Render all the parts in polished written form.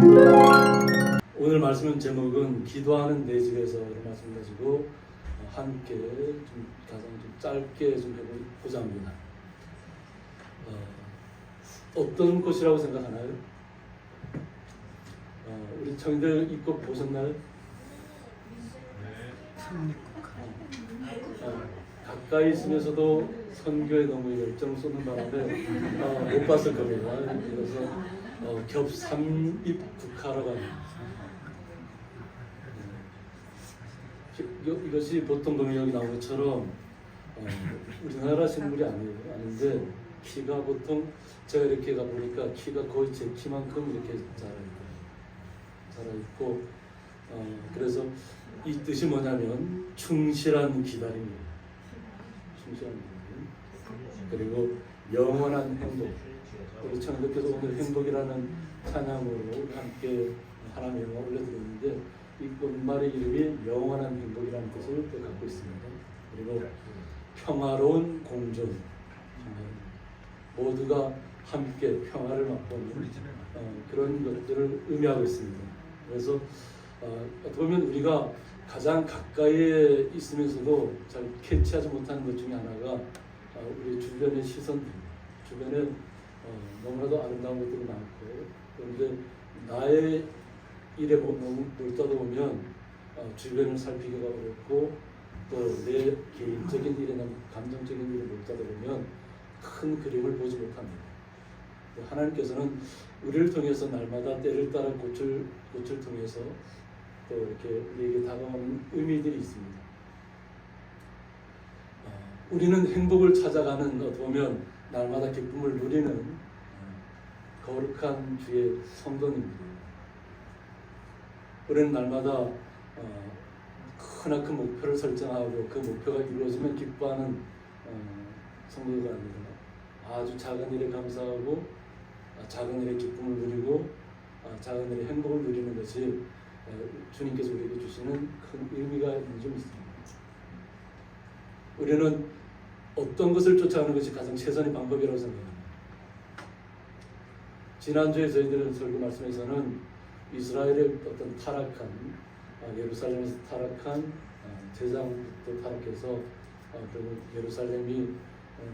오늘 말씀 제목은 기도하는 내 집에서라는 말씀 가지고 함께 좀 가장 좀 짧게 좀 해보자 합니다. 어떤 곳이라고 생각하나요? 우리 청년들 이 꽃 보셨나요? 가까이 있으면서도 선교에 너무 열정 쏟는 바람에 못 봤을 겁니다. 그래서 겹삼입 국화라고 합니다. 이것이 보통 동역이 나온 것처럼 우리나라 식물이 아닌데 키가 보통 제가 이렇게 가보니까 키가 거의 제 키만큼 이렇게 자라있고 그래서 이 뜻이 뭐냐면 충실한 기다림이에요. 충실한 기다림. 그리고 영원한 행복. 우리 청년들께서 오늘 행복이라는 찬양으로 함께 하나님의 영광 올려드렸는데 이 꽃말의 이름이 영원한 행복이라는 뜻을 또 갖고 있습니다. 그리고 평화로운 공존, 모두가 함께 평화를 맛보는 그런 것들을 의미하고 있습니다. 그래서 어떻게 보면 우리가 가장 가까이에 있으면서도 잘 캐치하지 못하는 것 중에 하나가 우리 주변의 시선들, 주변에 너무나도 아름다운 것들이 많고 그런데 나의 일에 너무 몰두하다 보면 주변을 살피기가 어렵고 또 내 개인적인 일이나 감정적인 일에 몰두하다 보면 큰 그림을 보지 못합니다. 하나님께서는 우리를 통해서 날마다 때를 따라 꽃을 통해서 또 이렇게 우리에게 다가오는 의미들이 있습니다. 우리는 행복을 찾아가는 어떻게 보면 날마다 기쁨을 누리는 거룩한 주의 성도님들. 우리는 날마다 크나큰 목표를 설정하고 그 목표가 이루어지면 기뻐하는 성도가 아니라 아주 작은 일에 감사하고 작은 일에 기쁨을 누리고 작은 일에 행복을 누리는 것이 주님께서 우리에게 주시는 큰 의미가 좀 있습니다. 우리는 어떤 것을 쫓아가는 것이 가장 최선의 방법이라고 생각합니다. 지난주에 저희들 설교 말씀에서는 이스라엘의 어떤 타락한 예루살렘에서 타락한 제사장부터 타락해서 그리고 예루살렘이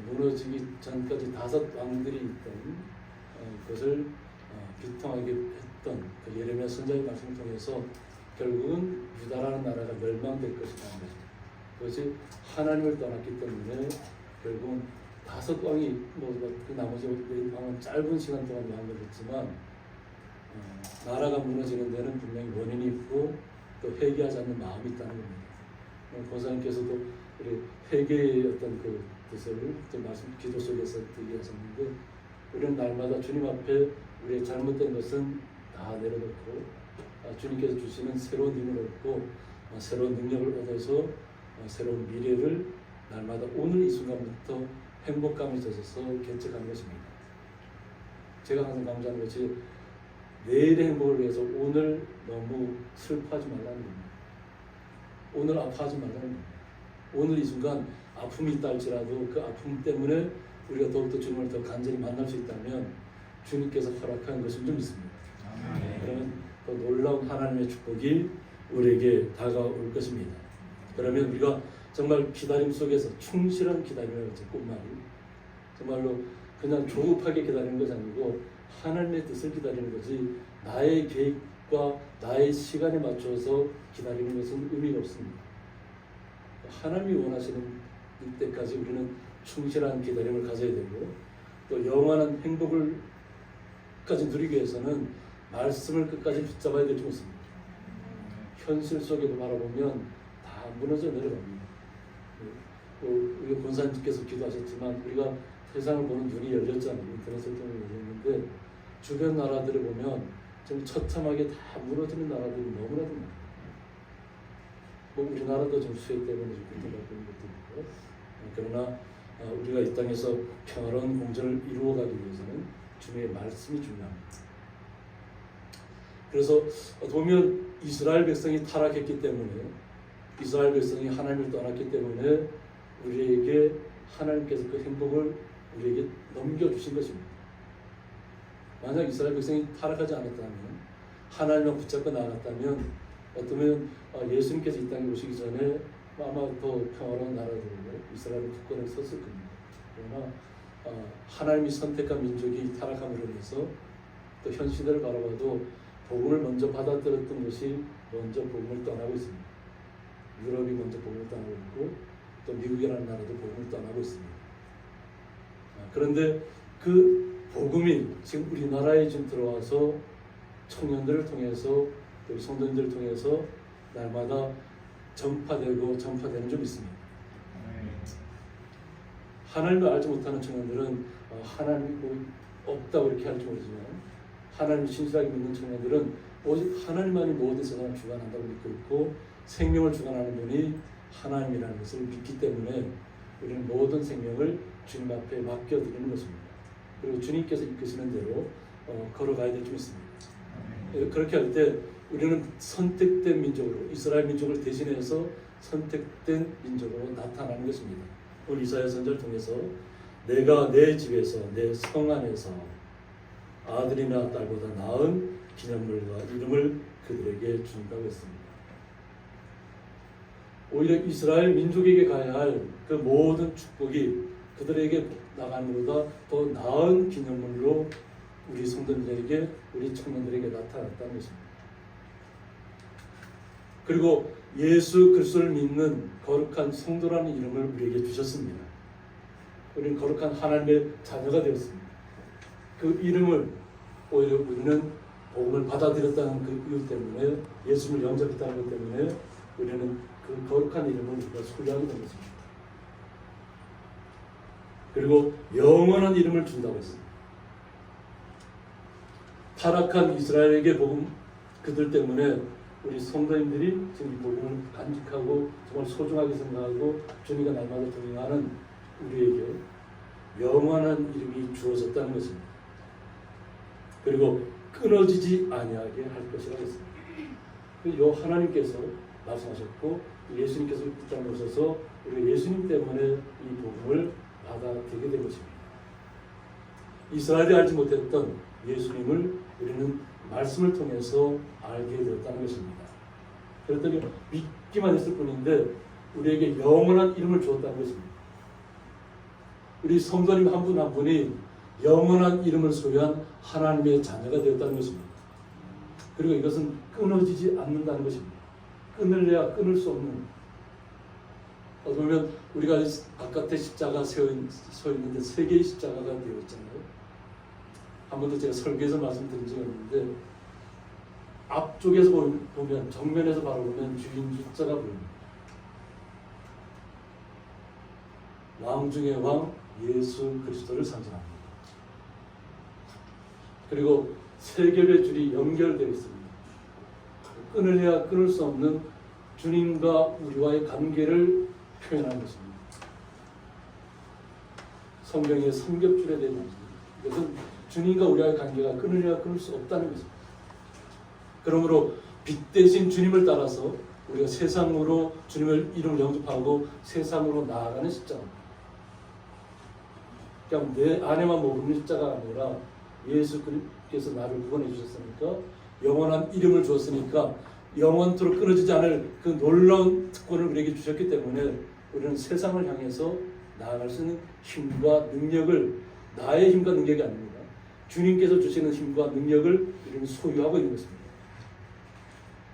무너지기 전까지 5 왕들이 있던 그것을 비통하게 했던 그 예레미야 선지자의 말씀을 통해서 결국은 유다라는 나라가 멸망될 것이라는 거죠. 그것이 하나님을 떠났기 때문에 결국은 5 왕이 그 나머지 왕은 짧은 시간 동안 왕을 했지만 나라가 무너지는 데는 분명히 원인이 있고 또 회개하지 않는 마음이 있다는 겁니다. 권사님께서도 우리 회개의 어떤 그 뜻을 말씀 기도 속에서 얘기하셨는데 우리는 날마다 주님 앞에 우리의 잘못된 것은 다 내려놓고 주님께서 주시는 새로운 힘을 얻고 새로운 능력을 얻어서 새로운 미래를 날마다 오늘 이 순간부터 행복감이 젖어서 개척하는 것입니다. 제가 항상 강조하는 것이 내일의 행복을 위해서 오늘 너무 슬퍼하지 말라는 겁니다. 오늘 아파하지 말라는 겁니다. 오늘 이 순간 아픔이 있다 할지라도 그 아픔 때문에 우리가 더욱더 주님을 더 간절히 만날 수 있다면 주님께서 허락한 것을 좀 믿습니다. 그러면 더 놀라운 하나님의 축복이 우리에게 다가올 것입니다. 그러면 우리가 정말 기다림 속에서 충실한 기다림을 하죠. 꽃말이 정말로 그냥 조급하게 기다리는 것이 아니고 하나님의 뜻을 기다리는 것이 나의 계획과 나의 시간에 맞춰서 기다리는 것은 의미가 없습니다. 하나님이 원하시는 때까지 우리는 충실한 기다림을 가져야 되고 또 영원한 행복을 까지 누리기 위해서는 말씀을 끝까지 붙잡아야 될 줄 믿습니다. 현실 속에도 바라보면 다 무너져 내려갑니다. 우리 권사님께서 기도하셨지만 우리가 세상을 보는 눈이 열렸잖아요. 인터넷을 통해 열렸는데 주변 나라들을 보면 좀 처참하게 다 무너지는 나라들이 너무나도 많아요. 우리나라도 좀 수해 때문에 좀 고통받고 있는 것도 있고 그러나 우리가 이 땅에서 평화로운 공전을 이루어가기 위해서는 주님의 말씀이 중요합니다. 그래서 보면 이스라엘 백성이 타락했기 때문에 이스라엘 백성이 하나님을 떠났기 때문에 우리에게 하나님께서 그 행복을 우리에게 넘겨주신 것입니다. 만약 이스라엘 백성이 타락하지 않았다면 하나님을 붙잡고 나갔다면 어쩌면 예수님께서 이 땅에 오시기 전에 아마 더 평화로운 나라로 이스라엘 국권을 섰을 겁니다. 그러나 하나님이 선택한 민족이 타락함으로 인해서 또 현 시대를 바라봐도 복음을 먼저 받아들였던 것이 먼저 복음을 떠나고 있습니다. 유럽이 먼저 복음을 떠나고 있고 또 미국이라는 나라도 복음을 떠나고 있습니다. 그런데 그 복음이 지금 우리나라에 지금 들어와서 청년들을 통해서 또 성도님들을 통해서 날마다 전파되고 전파되는 좀 있습니다. 하나님을 알지 못하는 청년들은 하나님이 뭐 없다고 이렇게 할지 모르지만 하나님을 신실하게 믿는 청년들은 오직 하나님만이 모든 세상을 주관한다고 믿고 있고 생명을 주관하는 분이 하나님이라는 것을 믿기 때문에 우리는 모든 생명을 주님 앞에 맡겨드리는 것입니다. 그리고 주님께서 이끄시는 대로 걸어가야 될 줄 믿습니다. 그렇게 할 때 우리는 선택된 민족으로 이스라엘 민족을 대신해서 선택된 민족으로 나타나는 것입니다. 오늘 이사야 선지자를 통해서 내가 내 집에서 내 성 안에서 아들이나 딸보다 나은 기념물과 이름을 그들에게 준다고 했습니다. 오히려 이스라엘 민족에게 가야 할 그 모든 축복이 그들에게 나감으로다 더 나은 기념물로 우리 성도들에게 우리 청년들에게 나타났다는 것입니다. 그리고 예수 그리스도를 믿는 거룩한 성도라는 이름을 우리에게 주셨습니다. 우리는 거룩한 하나님의 자녀가 되었습니다. 그 이름을 오히려 우리는 복음을 받아들였다는 그 이유 때문에 예수를 영접했다는 것 때문에 우리는 그 거룩한 이름을 우리가 소유하게 된 것입니다. 그리고 영원한 이름을 준다고 했습니다. 타락한 이스라엘에게 복음 그들 때문에 우리 성도님들이 지금 이 복음을 간직하고 정말 소중하게 생각하고 주님과 날마다 동행하는 우리에게 영원한 이름이 주어졌다는 것입니다. 그리고 끊어지지 아니하게 할 것이라고 했습니다. 요 하나님께서 말씀하셨고 예수님께서 이 땅에 오셔서 우리 예수님 때문에 이 복음을 받아들이게 된 것입니다. 이스라엘이 알지 못했던 예수님을 우리는 말씀을 통해서 알게 되었다는 것입니다. 그랬더니 믿기만 했을 뿐인데 우리에게 영원한 이름을 주었다는 것입니다. 우리 성도님 한 분 한 분이 영원한 이름을 소유한 하나님의 자녀가 되었다는 것입니다. 그리고 이것은 끊어지지 않는다는 것입니다. 끊을래야 끊을 수 없는, 어쩌면 우리가 바깥에 십자가 서 있는데 세 개의 십자가가 되어 있잖아요. 한 번도 제가 설교에서 말씀드린 적이 없는데 앞쪽에서 보면 정면에서 바라보면 주인 숫자가 보입니다. 왕 중의 왕 예수 그리스도를 상징합니다. 그리고 세 겹의 줄이 연결되어 있습니다. 끊을래야 끊을 수 없는 주님과 우리와의 관계를 표현하는 것입니다. 성경의 삼겹줄에 대한 말씀입니다. 이것은 주님과 우리와의 관계가 끊으려야 끊을 수 없다는 것입니다. 그러므로 빛 대신 주님을 따라서 우리가 세상으로 주님을 이름을 영접하고 세상으로 나아가는 십자가입니다. 그냥 내 안에만 머무는 십자가가 아니라 예수께서 나를 구원해 주셨으니까 영원한 이름을 주었으니까 영원토록 끊어지지 않을 그 놀라운 특권을 우리에게 주셨기 때문에 우리는 세상을 향해서 나아갈 수 있는 힘과 능력을, 나의 힘과 능력이 아닙니다. 주님께서 주시는 힘과 능력을 우리는 소유하고 있는 것입니다.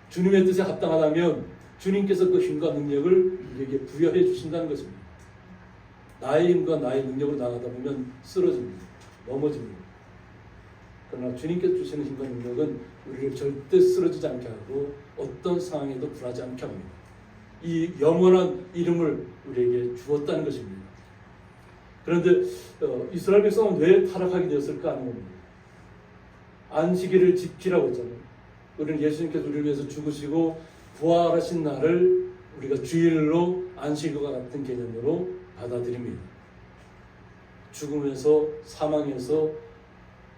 주님의 뜻에 합당하다면 주님께서 그 힘과 능력을 우리에게 부여해 주신다는 것입니다. 나의 힘과 나의 능력으로 나가다 보면 쓰러집니다. 넘어집니다. 그러나 주님께서 주시는 힘과 능력은 우리를 절대 쓰러지지 않게 하고 어떤 상황에도 굴하지 않게 합니다. 이 영원한 이름을 우리에게 주었다는 것입니다. 그런데 이스라엘 백성은 왜 타락하게 되었을까 하는 겁니다. 안식일을 지키라고 했잖아요. 우리는 예수님께서 우리를 위해서 죽으시고 부활하신 날을 우리가 주일로 안식일과 같은 개념으로 받아들입니다. 죽음에서 사망에서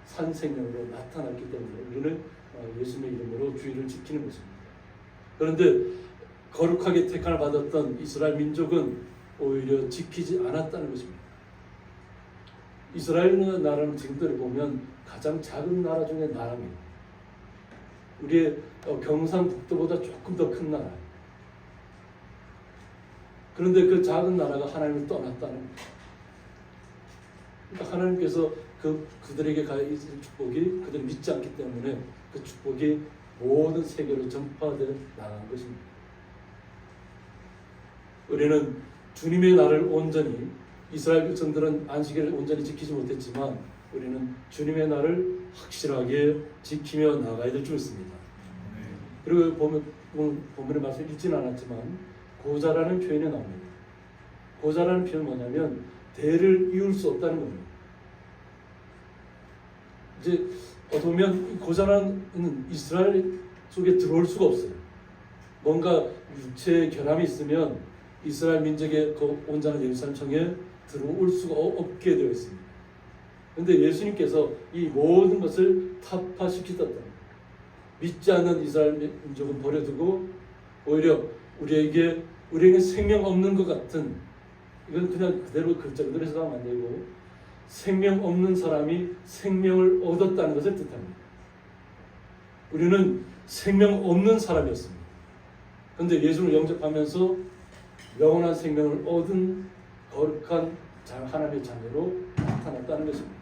산생명으로 나타났기 때문에 우리는 예수님의 이름으로 주일을 지키는 것입니다. 그런데 거룩하게 택함을 받았던 이스라엘 민족은 오히려 지키지 않았다는 것입니다. 이스라엘 나라는 지금대로 보면 가장 작은 나라 중에 나라입니다. 우리의 경상북도보다 조금 더 큰 나라. 그런데 그 작은 나라가 하나님을 떠났다는 거예요. 그러니까 하나님께서 그들에게 가 있을 축복이 그들이 믿지 않기 때문에 그 축복이 모든 세계로 전파되어 나간 것입니다. 우리는 주님의 날을 온전히, 이스라엘 백성들은 안식일을 온전히 지키지 못했지만 우리는 주님의 날을 확실하게 지키며 나가야 될 줄 믿습니다. 그리고 본문의 말씀 읽지는 않았지만 고자라는 표현이 나옵니다. 고자라는 표현은 뭐냐면 대를 이을 수 없다는 겁니다. 이제 어떻게 보면 고자라는 이스라엘 속에 들어올 수가 없어요. 뭔가 육체의 결함이 있으면 이스라엘 민족의 그 온전한 예루살렘 성에 들어올 수가 없게 되어 있습니다. 그런데 예수님께서 이 모든 것을 타파시키셨다. 믿지 않는 이스라엘 민족은 버려두고 오히려 우리에게 생명 없는 것 같은, 이건 그냥 그대로 글자 그대로 해석하면 안 되고 생명 없는 사람이 생명을 얻었다는 것을 뜻합니다. 우리는 생명 없는 사람이었습니다. 그런데 예수를 영접하면서 영원한 생명을 얻은 거룩한 하나님의 자녀로 나타났다는 것입니다.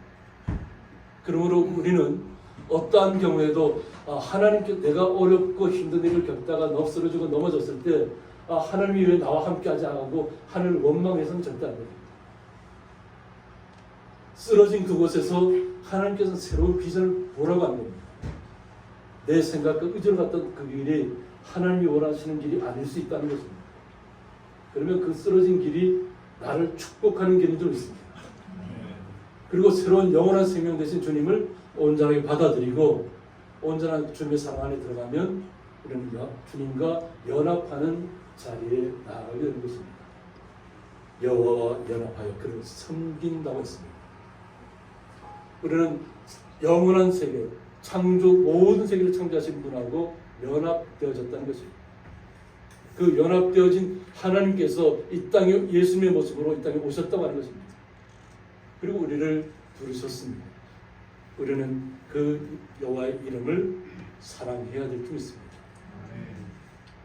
그러므로 우리는 어떠한 경우에도 하나님께 내가 어렵고 힘든 일을 겪다가 쓰러지고 넘어졌을 때 하나님이 왜 나와 함께하지 않고 하늘을 원망해서는 절대 안 됩니다. 쓰러진 그곳에서 하나님께서 새로운 비전을 보라고 한 겁니다. 내 생각과 의지를 갖던 그 길이 하나님이 원하시는 길이 아닐 수 있다는 것입니다. 그러면 그 쓰러진 길이 나를 축복하는 길인 줄 믿습니다. 그리고 새로운 영원한 생명 되신 주님을 온전하게 받아들이고 온전한 주님의 사랑 안에 들어가면 우리는 주님과 연합하는 자리에 나아가게 되는 것입니다. 여호와와 연합하여 그를 섬긴다고 했습니다. 우리는 영원한 세계, 모든 세계를 창조하신 분하고 연합되어졌다는 것입니다. 그 연합되어진 하나님께서 이 땅에 예수님의 모습으로 이 땅에 오셨다고 하는 것입니다. 그리고 우리를 부르셨습니다. 우리는 그 여호와의 이름을 사랑해야 될 줄 믿습니다.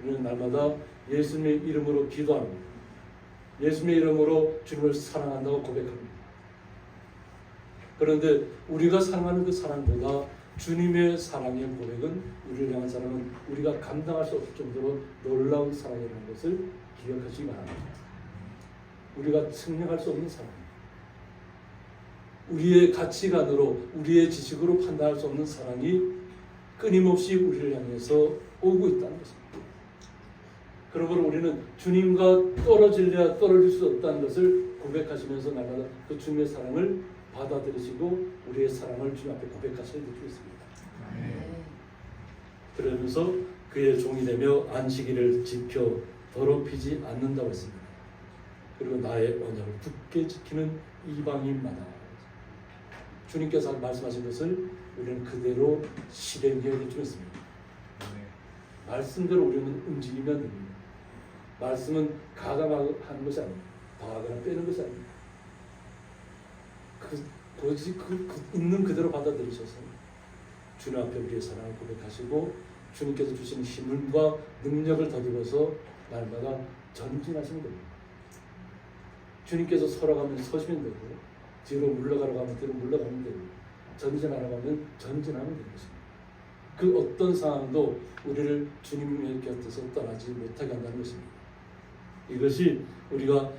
우리는 날마다 예수님의 이름으로 기도합니다. 예수님의 이름으로 주님을 사랑한다고 고백합니다. 그런데 우리가 사랑하는 그 사랑보다 주님의 사랑의 고백은 우리를 향한 사랑은 우리가 감당할 수 없을 정도로 놀라운 사랑이라는 것을 기억하시기 바랍니다. 우리가 측량할 수 없는 사랑, 우리의 가치관으로 우리의 지식으로 판단할 수 없는 사랑이 끊임없이 우리를 향해서 오고 있다는 것입니다. 그러므로 우리는 주님과 떨어질래야 떨어질 수 없다는 것을 고백하시면서 날마다 그 주님의 사랑을 받아들이시고 우리의 사랑을 주님 앞에 고백하셔야 될 줄 믿습니다. 그러면서 그의 종이 되며 안식일을 지켜 더럽히지 않는다고 했습니다. 그리고 나의 언약을 굳게 지키는 이방인마다 주님께서 말씀하신 것을 우리는 그대로 실행해야 될 줄 믿습니다. 말씀대로 우리는 움직이면 됩니다. 말씀은 가감하는 것이 아닙니다. 더하거나 빼는 것이 아닙니다. 오직 있는 그대로 받아들이셔서 주님 앞에 우리의 사랑을 고백하시고 주님께서 주신 힘과 능력을 더입어서 날마다 전진하시는 겁니다. 주님께서 서러가면 서시면 되고 뒤로 물러가라고 하면 뒤로 물러가면 되고 전진하라고 하면 전진하면 되는 것입니다. 그 어떤 상황도 우리를 주님의 곁에서 떠나지 못하게 한다는 것입니다. 이것이 우리가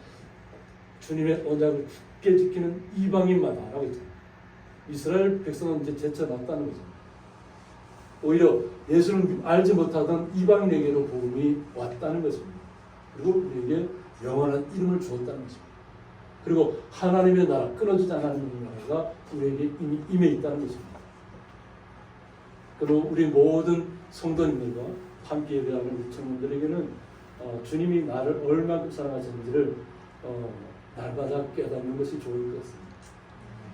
주님의 언약을 굳게 지키는 이방인마다라고 했잖아요. 이스라엘 백성은 이제 제쳐놨다는 거죠. 오히려 예수를 알지 못하던 이방인에게로 복음이 왔다는 것입니다. 그리고 우리에게 영원한 이름을 주었다는 것입니다. 그리고 하나님의 나라, 끊어지지 않는 나라가 우리에게 이미 임해 있다는 것입니다. 그리고 우리 모든 성도님들과 함께 예배하는 우리 청년들에게는 주님이 나를 얼마큼 사랑하시는지를 날마다 깨닫는 것이 좋을 것 같습니다.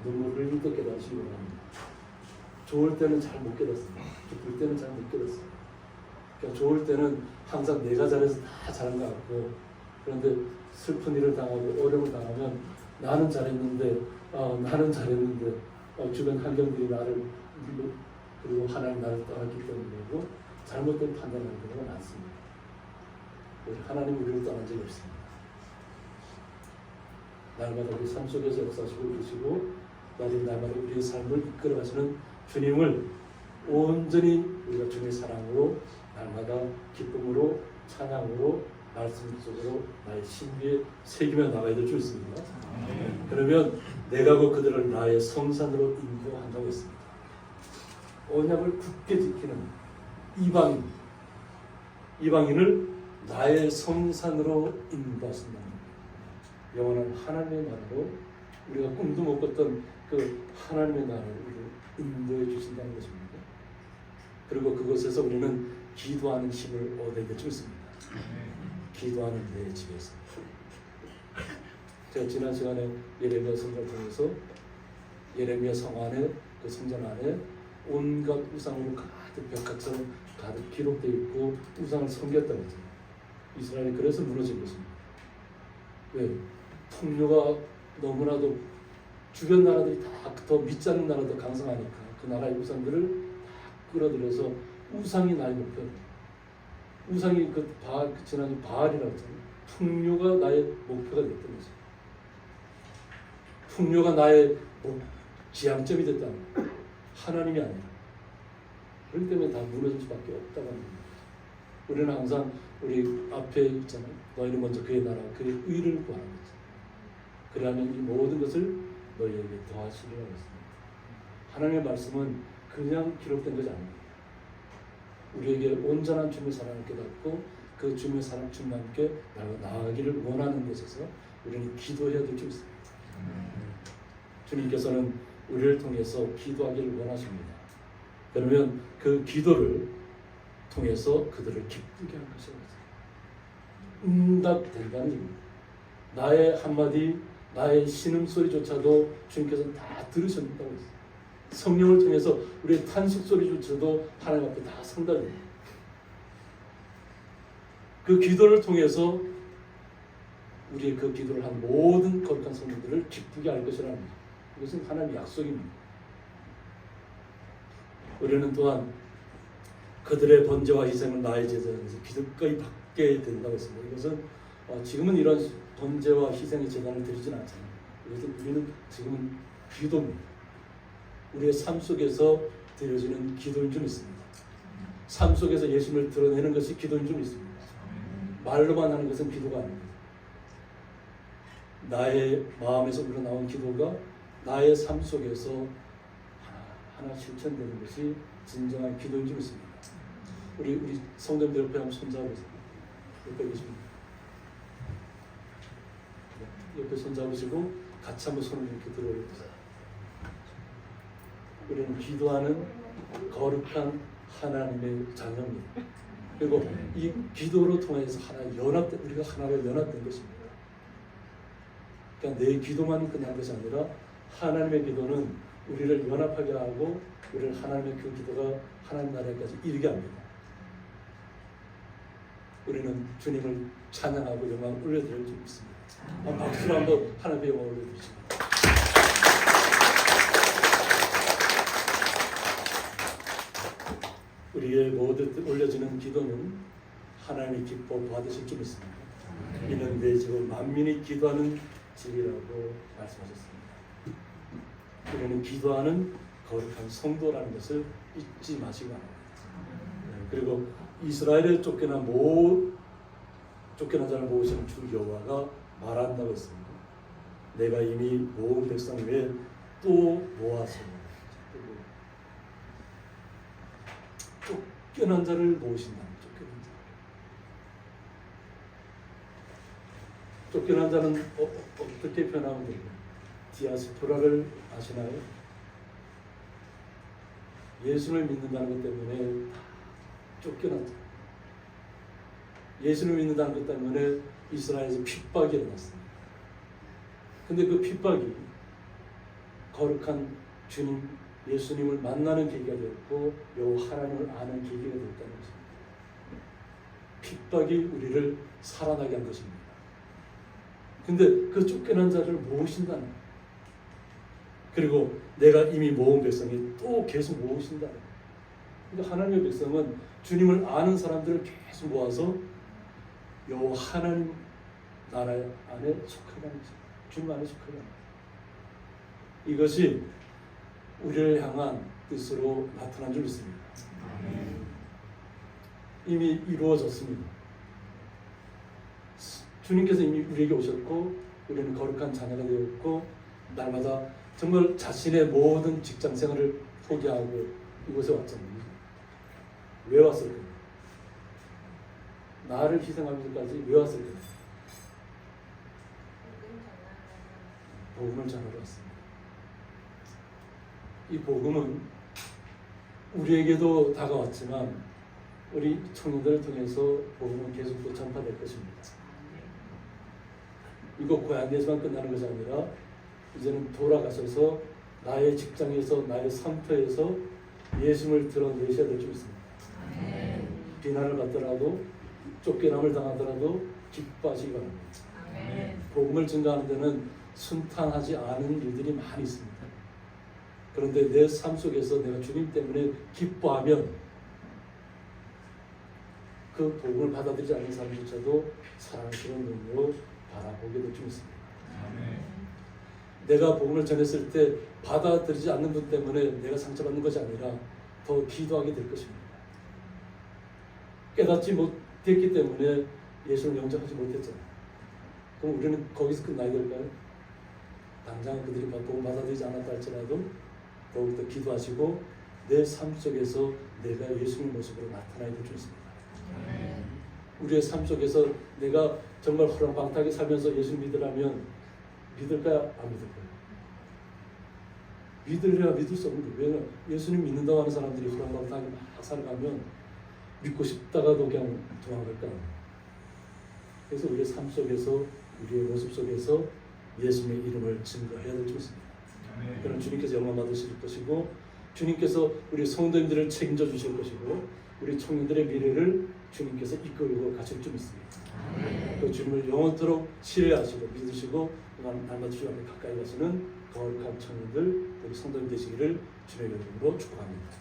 눈물을 흘리도 깨닫으시기 바랍니다. 좋을 때는 잘 못 깨닫습니다. 기쁠 때는 잘 못 깨닫습니다. 그러니까 좋을 때는 항상 내가 잘해서 다 잘한 것 같고, 그런데 슬픈 일을 당하고 어려움을 당하면 나는 잘했는데 주변 환경들이 나를 그리고 하나님 나를 떠났기 때문이고 잘못된 판단하는 경우가 많습니다. 우리 하나님 우리를 떠난 적이 없습니다. 날마다 우리 삶 속에서 역사하시고 계시고 날마다 우리의 삶을 이끌어 가시는 주님을 온전히 우리가 주님의 사랑으로 날마다 기쁨으로 찬양으로 말씀 속으로 나의 신비에 새기며 나가야 될 줄 있습니다. 그러면 내가 곧 그들을 나의 성산으로 인도한다고 했습니다. 언약을 굳게 지키는 이방인을 나의 성산으로 인도하신다는 겁니다. 영원한 하나님의 나라로 우리가 꿈도 못 꿨던 그 하나님의 나라를 인도해 주신다는 것입니다. 그리고 그곳에서 우리는 기도하는 힘을 얻게 될 줄 있습니다. 기도하는 내 집에서. 제가 지난 시간에 예레미야 성전을 통해서 예레미야 성 안에 그 성전 안에 온갖 우상으로 가득 벽화처럼 가득 기록되어 있고 우상을 섬겼다고 했죠. 이스라엘이 그래서 무너진 것입니다. 왜? 풍요가 너무나도 주변 나라들이 다 더 믿지 않는 나라도 강성하니까 그 나라의 우상들을 다 끌어들여서 우상이 나의 목표. 우상이 지난주 바알이라고 했잖아요. 풍요가 나의 목표가 됐던 거죠. 풍요가 나의 지향점이 됐다는 거예요. 하나님이 아니라. 그렇기 때문에 다 무너질 수밖에 없다고 합니다. 우리는 항상 우리 앞에 있잖아요. 너희는 먼저 그의 나라, 그의 의를 구하는 거죠. 그러면 이 모든 것을 너희에게 더하시리라고 했습니다. 하나님의 말씀은 그냥 기록된 것이 아닙니다. 우리에게 온전한 주님의 사랑을 깨닫고 그 주님의 사랑 주님과 함께 나아가기를 원하는 곳에서 우리는 기도해야 될 줄 있습니다. 주님께서는 우리를 통해서 기도하기를 원하십니다. 그러면 그 기도를 통해서 그들을 기쁘게 할 것이라고 했습니다. 응답된다는 얘기입니다. 나의 한마디, 나의 신음소리조차도 주님께서는 다 들으셨다고 했어요. 성령을 통해서 우리의 탄식소리조차도 하나님 앞에 다 상달됩니다. 그 기도를 통해서 우리의 그 기도를 한 모든 거룩한 성도들을 기쁘게 할 것이라는 거죠. 이것은 하나님의 약속입니다. 우리는 또한 그들의 번제와 희생을 나의 제단에서 기꺼이 받게 된다고 했습니다. 이것은 지금은 이런 번제와 희생의 제단을 드리지는 않잖아요. 이것은 우리는 지금은 기도입니다. 우리의 삶 속에서 드려지는 기도인 줄 믿습니다. 삶 속에서 예수님을 드러내는 것이 기도인 줄 믿습니다. 말로만 하는 것은 기도가 아닙니다. 나의 마음에서 우러나온 기도가 나의 삶 속에서 하나 실천되는 것이 진정한 기도인 줄 믿습니다. 우리 성도님들 옆에 한번 손잡으세요. 옆에 계십니다. 옆에 손잡으시고 같이 한번 손을 이렇게 들어올려보세요. 우리는 기도하는 거룩한 하나님의 자녀입니다. 그리고 이 기도로 통해서 우리가 하나로 연합된 것입니다. 그러니까 내 기도만 끝난 것이 아니라 하나님의 기도는 우리를 연합하게 하고 우리를 하나님의 그 기도가 하나님 나라에까지 이르게 합니다. 우리는 주님을 찬양하고 영광을 올려드릴 줄 믿습니다. 박수로 한번 하나님의 영광을 올려드리십니다. 우리의 모든 올려지는 기도는 하나님이 기뻐 받으실 줄 믿습니다. 이는 내 집은 만민이 기도하는 집이라고 말씀하셨습니다. 우리는 기도하는 거룩한 성도라는 것을 잊지 마시기 바랍니다. 그리고 이스라엘에 쫓겨난 자를 모으시는 주 여호와가 말한다고 했습니다. 내가 이미 모은 백성 외에 또 모아서 쫓겨난 자를 모으신다. 쫓겨난 자는 어떻게 표현하면 되나요? 디아스포라를 아시나요? 예수를 믿는다는 것 때문에 쫓겨난 자. 예수를 믿는다는 것 때문에 이스라엘에서 핍박이 일어났습니다. 근데 그 핍박이 거룩한 주님 예수님을 만나는 계기가 되었고 여호와 하나님을 아는 계기가 되었다는 것입니다. 핍박이 우리를 살아나게 한 것입니다. 근데 그 쫓겨난 자를 모으신다는 거예요. 그리고 내가 이미 모은 백성이 또 계속 모으신다는 거예요. 그러니까 하나님의 백성은 주님을 아는 사람들을 계속 모아서 요 하나님 나라 안에 속하다는 거죠. 주님 안에 속하다는 거죠. 이것이 우리를 향한 뜻으로 나타난 줄 믿습니다. 이미 이루어졌습니다. 주님께서 이미 우리에게 오셨고 우리는 거룩한 자녀가 되었고 날마다 정말 자신의 모든 직장 생활을 포기하고 이곳에 왔잖아요. 왜 왔을까요? 나를 희생하면서까지 왜 왔을까요? 복음을 전하러 왔습니다. 이 복음은 우리에게도 다가왔지만 우리 청년들을 통해서 복음은 계속 또 전파될 것입니다. 이거 고향에서만 끝나는 것이 아니라 이제는 돌아가셔서 나의 직장에서 나의 상터에서 예수님을 드러내셔야 될 줄 믿습니다. 비난을 받더라도 쫓겨남을 당하더라도 기뻐하시기 바랍니다. 복음을 증거하는 데는 순탄하지 않은 일들이 많이 있습니다. 그런데 내 삶 속에서 내가 주님 때문에 기뻐하면 그 복음을 받아들이지 않는 사람조차도 사랑스러운 눈으로 바라보게 될 줄 믿습니다. 내가 복음을 전했을 때 받아들이지 않는 분 때문에 내가 상처받는 것이 아니라 더 기도하게 될 것입니다. 깨닫지 못했기 때문에 예수를 영접하지 못했잖아요. 그럼 우리는 거기서 끝나야 될까요? 당장 그들이 복음 받아들이지 않았다 할지라도 더욱더 기도하시고 내 삶 속에서 내가 예수님의 모습으로 나타나야 될 줄 믿습니다. 우리의 삶 속에서 내가 정말 허랑방탕하게 살면서 예수 믿으라면 믿을까요? 안 믿을까요? 믿으려야 믿을 수 없는데 왜 예수님 믿는다고 하는 사람들이 허랑방탕하게 막 살아가면 믿고 싶다가도 그냥 도망갈까? 그래서 우리의 삶 속에서 우리의 모습 속에서 예수님의 이름을 증거해야 될 줄 믿습니다. 그럼 주님께서 영광 받으실 것이고 주님께서 우리 성도님들을 책임져 주실 것이고 우리 청년들의 미래를 주님께서 이끌고 가실 줄 믿습니다. 그 주님을 영원토록 신뢰하시고 믿으시고 날마다 주님 앞에 가까이 가시는 거룩한 청년들 우리 성도님 되시기를 주님의 이름으로 축복합니다.